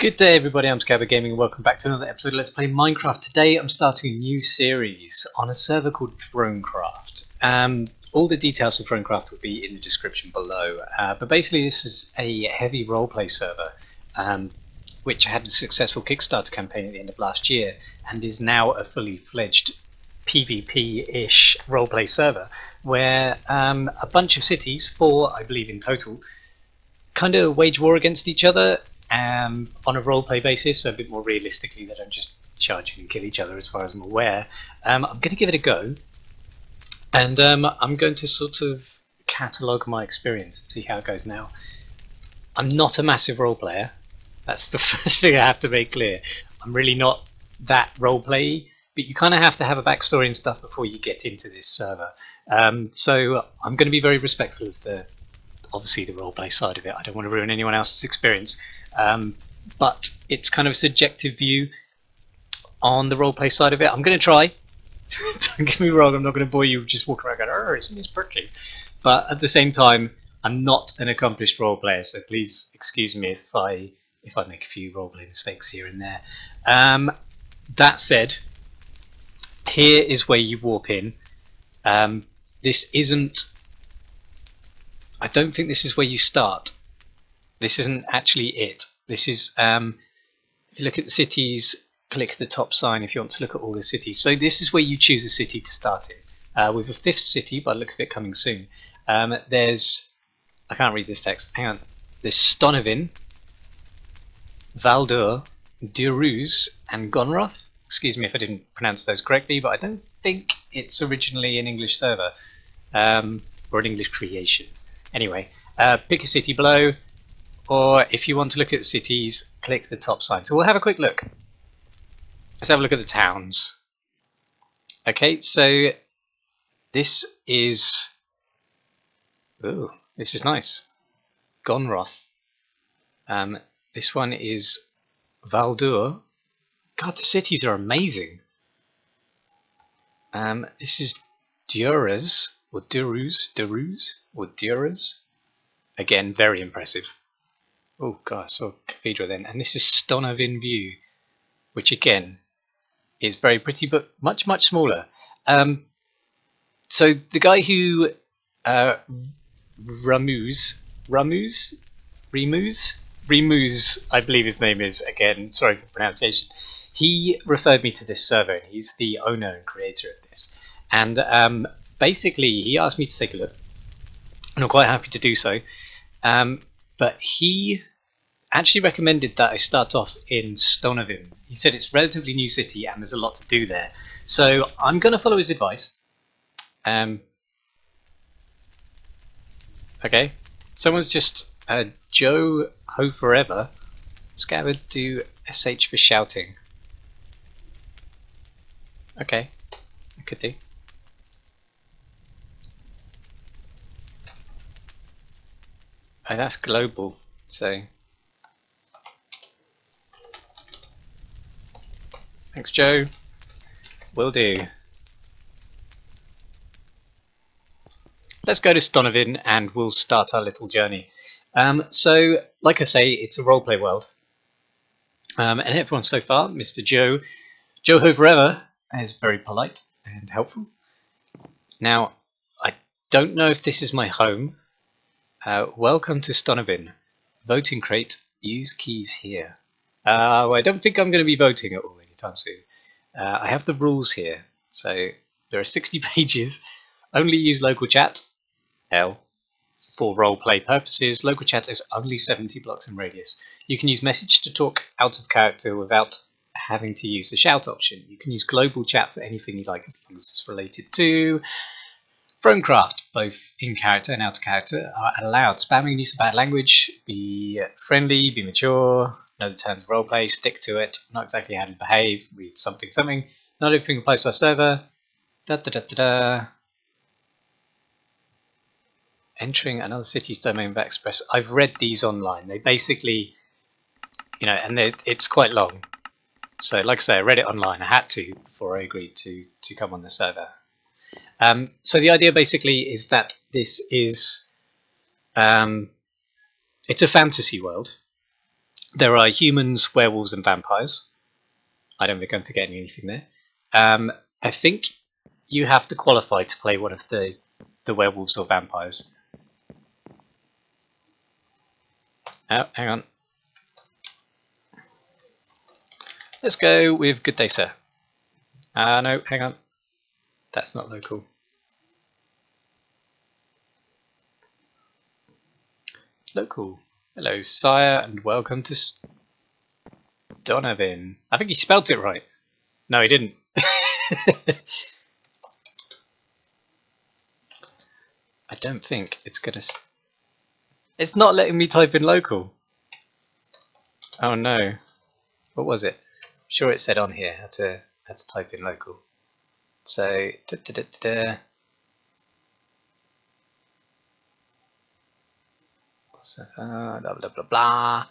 Good day everybody, I'm Scabber Gaming and welcome back to another episode of Let's Play Minecraft. Today I'm starting a new series on a server called Thronecraft. All the details of Thronecraft will be in the description below, but basically this is a heavy roleplay server which had a successful Kickstarter campaign at the end of last year and is now a fully fledged PvP-ish roleplay server where a bunch of cities, 4 I believe in total, kind of wage war against each other on a roleplay basis, so a bit more realistically. They don't just charge in and kill each other as far as I'm aware. I'm going to give it a go, and I'm going to sort of catalogue my experience and see how it goes now. I'm not a massive role player, that's the first thing I have to make clear. I'm really not that roleplay, but you kind of have to have a backstory and stuff before you get into this server. So I'm going to be very respectful of obviously the roleplay side of it. I don't want to ruin anyone else's experience, but it's kind of a subjective view on the roleplay side of it. I'm going to try. Don't get me wrong, I'm not going to bore you just walking around going, "Oh, isn't this pretty?" But at the same time, I'm not an accomplished role player, so please excuse me if I make a few roleplay mistakes here and there. That said, here is where you warp in. This isn't. I don't think this is where you start. This isn't actually it. This is, if you look at the cities, click the top sign if you want to look at all the cities. So this is where you choose a city to start in. With a 5th city, by the look of it, coming soon. There's, I can't read this text, hang on. There's Stonovin, Valdur, Diruz, and Gonroth. Excuse me if I didn't pronounce those correctly, but I don't think it's originally an English server, or an English creation. Anyway, pick a city below, or if you want to look at the cities, click the top sign. So we'll have a quick look. Let's have a look at the towns. Okay, so this is, ooh, this is nice. Gonroth. This one is Valdur. God, the cities are amazing. This is Duras. Or Diruz, or Duras. Again, very impressive. Oh god, I saw a cathedral then. And this is Stonovin View, which again is very pretty, but much, much smaller. So the guy who Remus, I believe his name is, again, sorry for pronunciation. He referred me to this server, and he's the owner and creator of this. And basically, he asked me to take a look, and I'm quite happy to do so. But he actually recommended that I start off in Stonovin. He said it's a relatively new city and there's a lot to do there. So I'm going to follow his advice. Okay, someone's just Joe Ho Forever. Scabbard, do SH for shouting. Okay, I could do. Oh, that's global, so thanks Joe, will do. Let's go to Stonovin and we'll start our little journey. So, like I say, it's a roleplay world, and everyone so far, Mr. Joe Ho Forever, is very polite and helpful. Now, I don't know if this is my home. Welcome to Stonovin. Voting crate. Use keys here. Well, I don't think I'm going to be voting at all anytime soon. I have the rules here. So there are 60 pages. Only use local chat. L. For roleplay purposes, local chat is only 70 blocks in radius. You can use message to talk out of character without having to use the shout option. You can use global chat for anything you like as long as it's related to Thronecraft. Both in character and out of character are allowed. Spamming and use of bad language. Be friendly, be mature, know the terms of roleplay, stick to it, not exactly how to behave, read something. Not everything applies to our server. Entering another city's domain by express. I've read these online. They basically, you know, and it's quite long. So like I say, I read it online. I had to before I agreed to come on the server. So the idea basically is that this is it's a fantasy world, There are humans, werewolves, and vampires. I don't think I'm forgetting anything there. I think you have to qualify to play one of the werewolves or vampires. Oh, hang on. Let's go with Good Day, Sir. No, hang on. That's not local. Local. Hello, sire, and welcome to Donovan. I think he spelt it right. No, he didn't. I don't think it's gonna. It's not letting me type in local. Oh no. What was it? I'm sure it said on here how to type in local. So blah blah blah blah.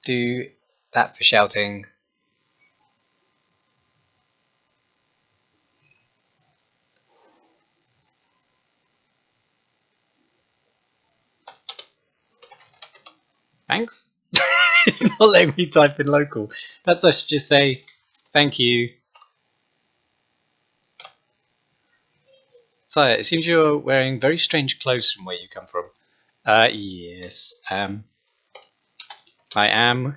Do that for shouting. Thanks. It's not letting me type in local. Perhaps I should just say thank you. So it seems you're wearing very strange clothes from where you come from. Yes. I am.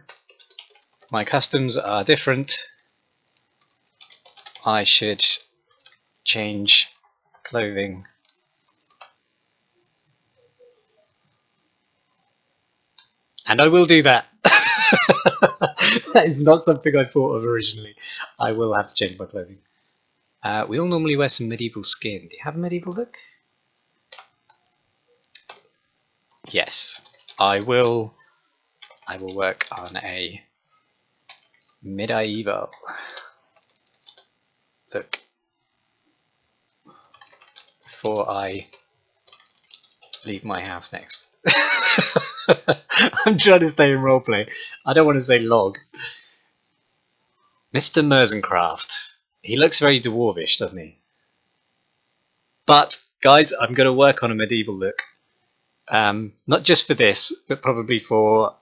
My customs are different. I should change clothing. And I will do that. That is not something I thought of originally. I will have to change my clothing. We all normally wear some medieval skin. Do you have a medieval look? Yes, I will work on a medieval look before I leave my house next. I'm trying to stay in roleplay. I don't want to say log. Mr. Merzencraft. He looks very dwarvish, doesn't he? But, guys, I'm going to work on a medieval look. Not just for this, but probably for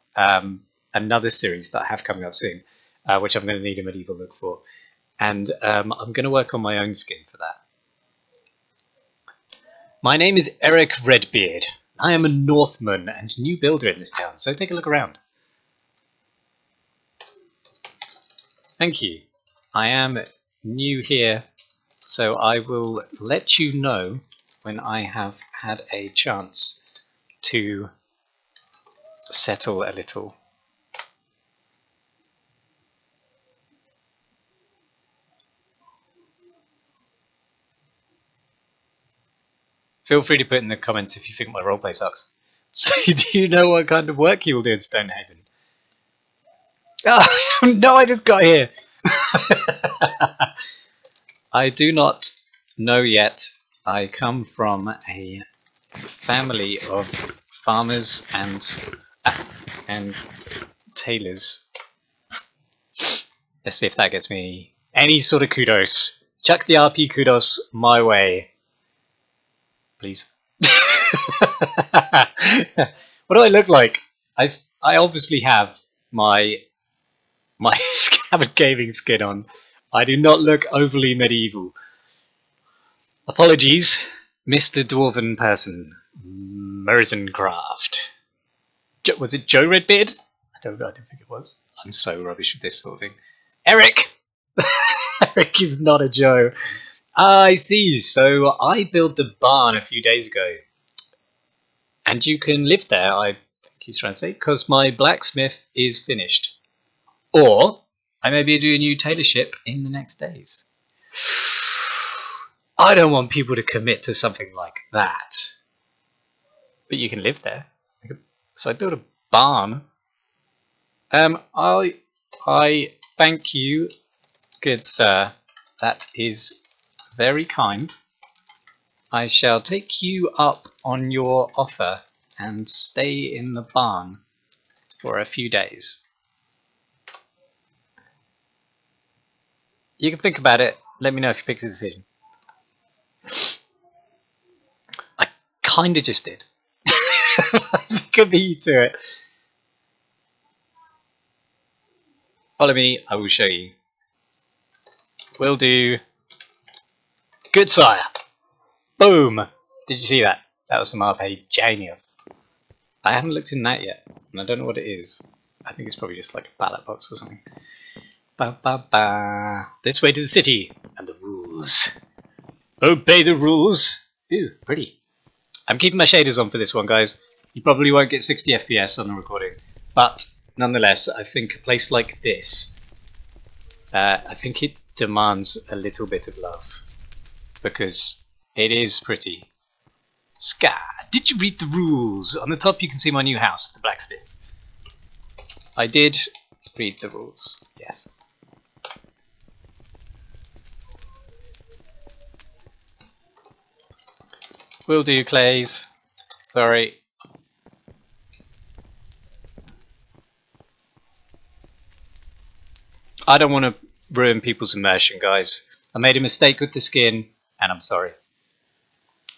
another series that I have coming up soon, which I'm going to need a medieval look for. And I'm going to work on my own skin for that. My name is Eric Redbeard. I am a Northman and new builder in this town, so take a look around. Thank you. I am new here, so I will let you know when I have had a chance to settle a little. Feel free to put in the comments if you think my roleplay sucks. So, do you know what kind of work you will do in Stonehaven? Oh, no, I just got here. I do not know yet. I come from a family of farmers and tailors. Let's see if that gets me any sort of kudos. Chuck the RP kudos my way. Please. What do I look like? I obviously have my Scabbard Gaming skin on. I do not look overly medieval. Apologies, Mr. Dwarven person. Merzencraft. Was it Joe Redbeard? I don't think it was. I'm so rubbish with this sort of thing. Eric! Eric is not a Joe. I see, so I built the barn a few days ago. And you can live there, I think he's trying to say, because my blacksmith is finished. Or, I may be doing a new tailorship in the next days. I don't want people to commit to something like that. But you can live there. So I built a barn. I thank you, good sir. That is very kind. I shall take you up on your offer and stay in the barn for a few days. You can think about it. Let me know if you pick a decision. I kind of just did. Could be to it. Follow me, I will show you. Will do. Good sire. Boom. Did you see that? That was some RP genius. I haven't looked in that yet, and I don't know what it is. I think it's probably just like a ballot box or something. Ba ba ba. This way to the city and the rules. Obey the rules. Ooh, pretty. I'm keeping my shaders on for this one, guys. You probably won't get 60 FPS on the recording, but nonetheless, I think a place like this, I think it demands a little bit of love because it is pretty. Ska, did you read the rules? On the top, you can see my new house, the blacksmith. I did read the rules. Yes. Will do, Clays. Sorry. I don't want to ruin people's immersion, guys. I made a mistake with the skin, and I'm sorry.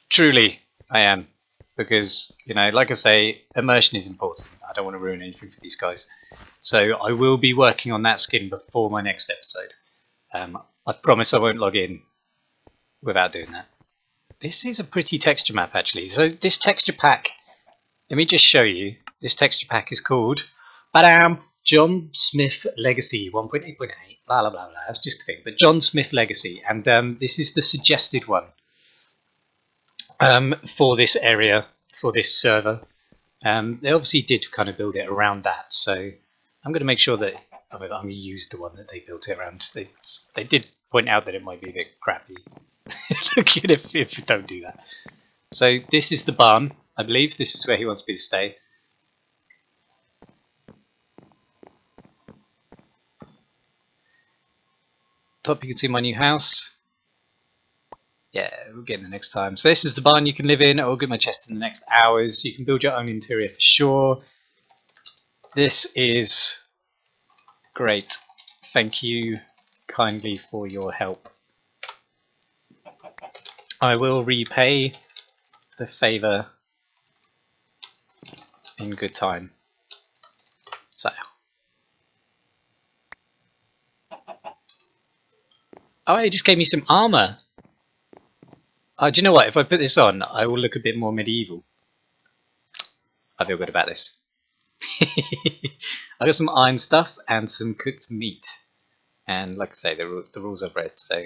Truly, I am. Because, you know, like I say, immersion is important. I don't want to ruin anything for these guys. So I will be working on that skin before my next episode. I promise I won't log in without doing that. This is a pretty texture map, actually. So this texture pack, let me just show you. This texture pack is called John Smith Legacy 1.8.8. Blah, blah, blah, blah. That's just the thing. But John Smith Legacy. And this is the suggested one for this area, for this server. They obviously did kind of build it around that. So I'm going to make sure that I'm going to use the one that they built it around. They did point out that it might be a bit crappy. Look at it if you don't do that. So this is the barn, I believe. This is where he wants me to stay. Top, you can see my new house. Yeah, we'll get in the next time. So this is the barn you can live in. I'll get my chest in the next hours. You can build your own interior for sure. This is great. Thank you kindly for your help. I will repay the favour in good time. So. Oh, he just gave me some armour. Oh, do you know what? If I put this on, I will look a bit more medieval. I feel good about this. I got some iron stuff and some cooked meat. And like I say, the rules I've read, so...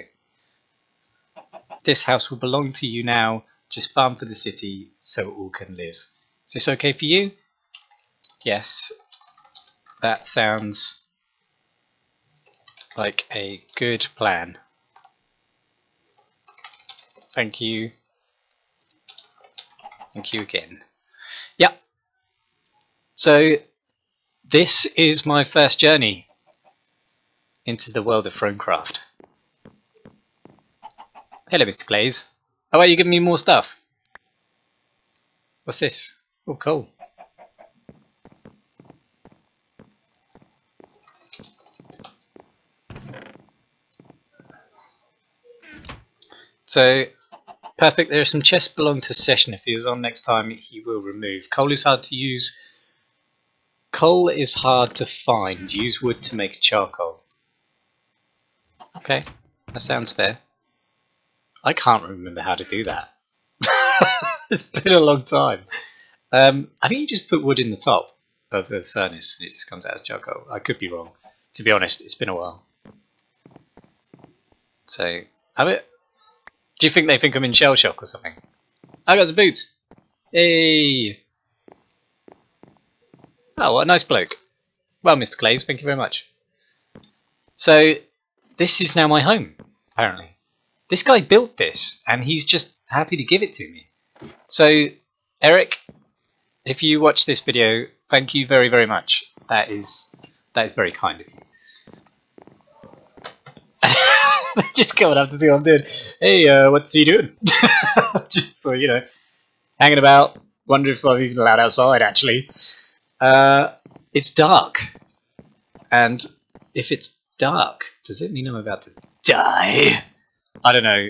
This house will belong to you now. Just farm for the city so all can live. Is this okay for you? Yes. That sounds like a good plan. Thank you. Thank you again. Yep. So this is my first journey into the world of Thronecraft. Hello, Mr. Glaze. How are you giving me more stuff? What's this? Oh, cool. So, perfect. There are some chests belong to Session. If he is on next time, he will remove. Coal is hard to use. Coal is hard to find. Use wood to make charcoal. Okay, that sounds fair. I can't remember how to do that. It's been a long time. I think you just put wood in the top of the furnace and it just comes out as charcoal. I could be wrong. To be honest, it's been a while. So, have it. Do you think they think I'm in shell shock or something? I got some boots. Hey. Oh, what a nice bloke. Well, Mr. Glaze, thank you very much. So, this is now my home, apparently. This guy built this, and he's just happy to give it to me. So, Eric, if you watch this video, thank you very, very much. That is very kind of you. Just coming up to see what I'm doing. Hey, what's he doing? Just so you know, hanging about. Wonder if I'm even allowed outside. Actually, it's dark, and if it's dark, does it mean I'm about to die? I don't know.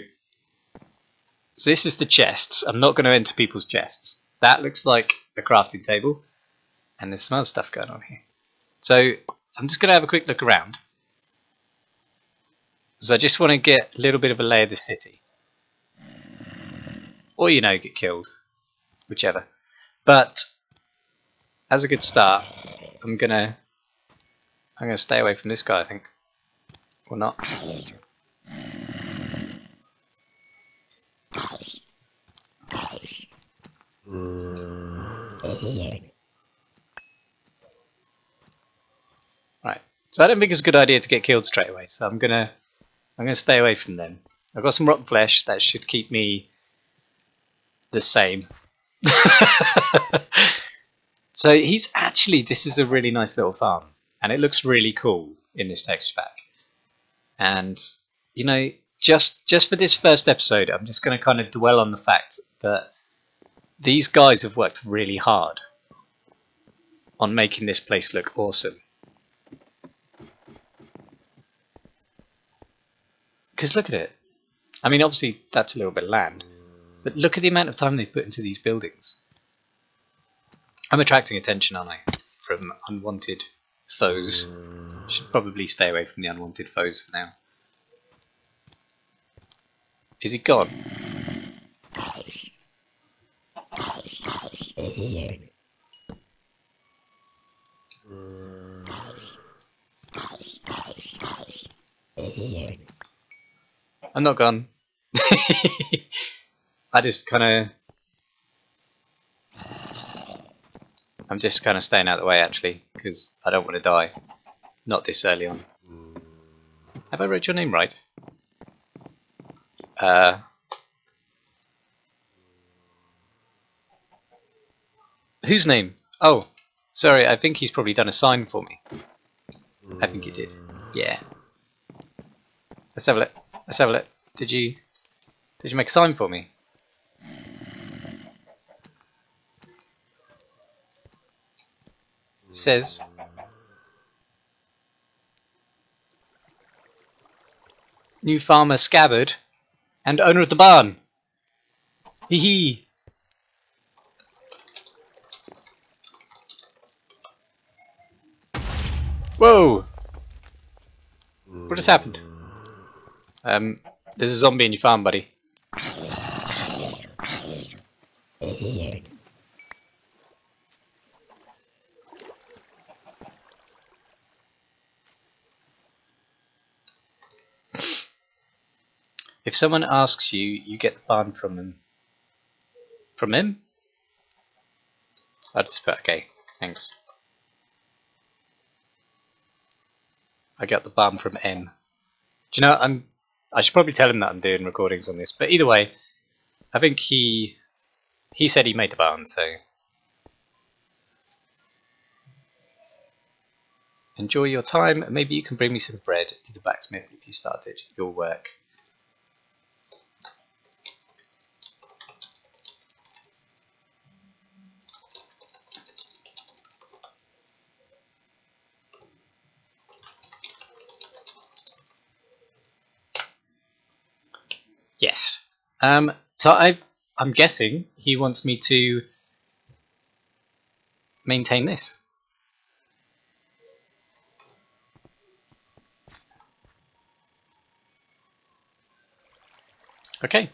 So this is the chests. I'm not going to enter people's chests. That looks like a crafting table, and there's some other stuff going on here. So I'm just going to have a quick look around. Because I just want to get a little bit of a lay of the city. Or, you know, get killed. Whichever. But, as a good start, I'm gonna stay away from this guy, I think. Or not. Right. So I don't think it's a good idea to get killed straight away, so I'm gonna stay away from them. I've got some rotten flesh that should keep me the same. So he's actually, this is a really nice little farm, and it looks really cool in this texture pack. And you know, just for this first episode, I'm just going to kind of dwell on the fact that these guys have worked really hard on making this place look awesome. Because look at it. I mean, obviously that's a little bit of land, but look at the amount of time they put into these buildings. I'm attracting attention, aren't I? From unwanted foes. Should probably stay away from the unwanted foes for now. Is he gone? I'm not gone. I'm just kind of staying out of the way, actually, because I don't want to die. Not this early on. Have I wrote your name right? Whose name? Oh, sorry, I think he's probably done a sign for me. I think he did. Yeah. Let's have a look. Let's have a look. Did you make a sign for me? It says new farmer Scabbard and owner of the barn. Hee hee. Whoa! What just happened? There's a zombie in your farm, buddy. If someone asks you, you get the barn from them. From him? I'll just put okay, thanks. I got the barn from M. Do you know, I should probably tell him that I'm doing recordings on this, but either way, I think he said he made the barn, so enjoy your time. Maybe you can bring me some bread to the blacksmith if you started your work. Yes. So I'm guessing he wants me to maintain this. Okay.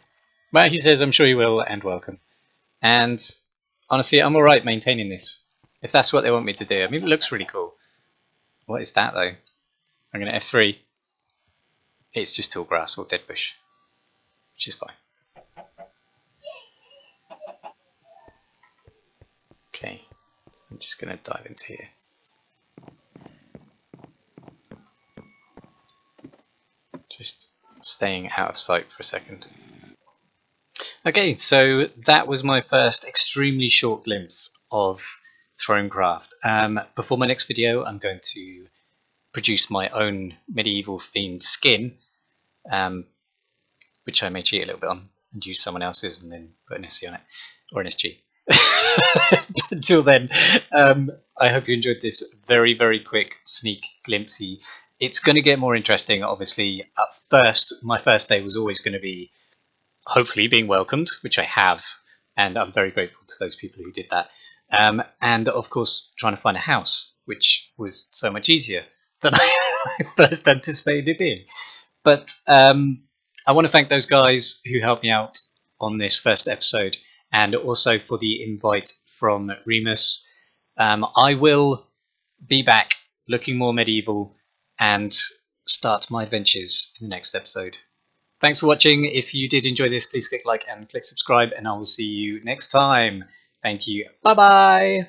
Well, he says I'm sure you will and welcome. And honestly, I'm alright maintaining this. If that's what they want me to do. I mean, it looks really cool. What is that though? I'm going to F3. It's just tall grass or dead bush. Which is fine. Okay, so I'm just going to dive into here. Just staying out of sight for a second. Okay, so that was my first extremely short glimpse of Thronecraft. Before my next video, I'm going to produce my own medieval themed skin, which I may cheat a little bit on and use someone else's and then put an SC on it, or an SG. Until then, I hope you enjoyed this very, very quick sneak glimpsey. It's going to get more interesting, obviously. At first, my first day was always going to be hopefully being welcomed, which I have, and I'm very grateful to those people who did that. And of course, trying to find a house. which was so much easier than I first anticipated it being. But I want to thank those guys who helped me out on this first episode, and also for the invite from Remus. I will be back looking more medieval and start my adventures in the next episode. Thanks for watching. If you did enjoy this, please click like and click subscribe, and I will see you next time. Thank you. Bye bye.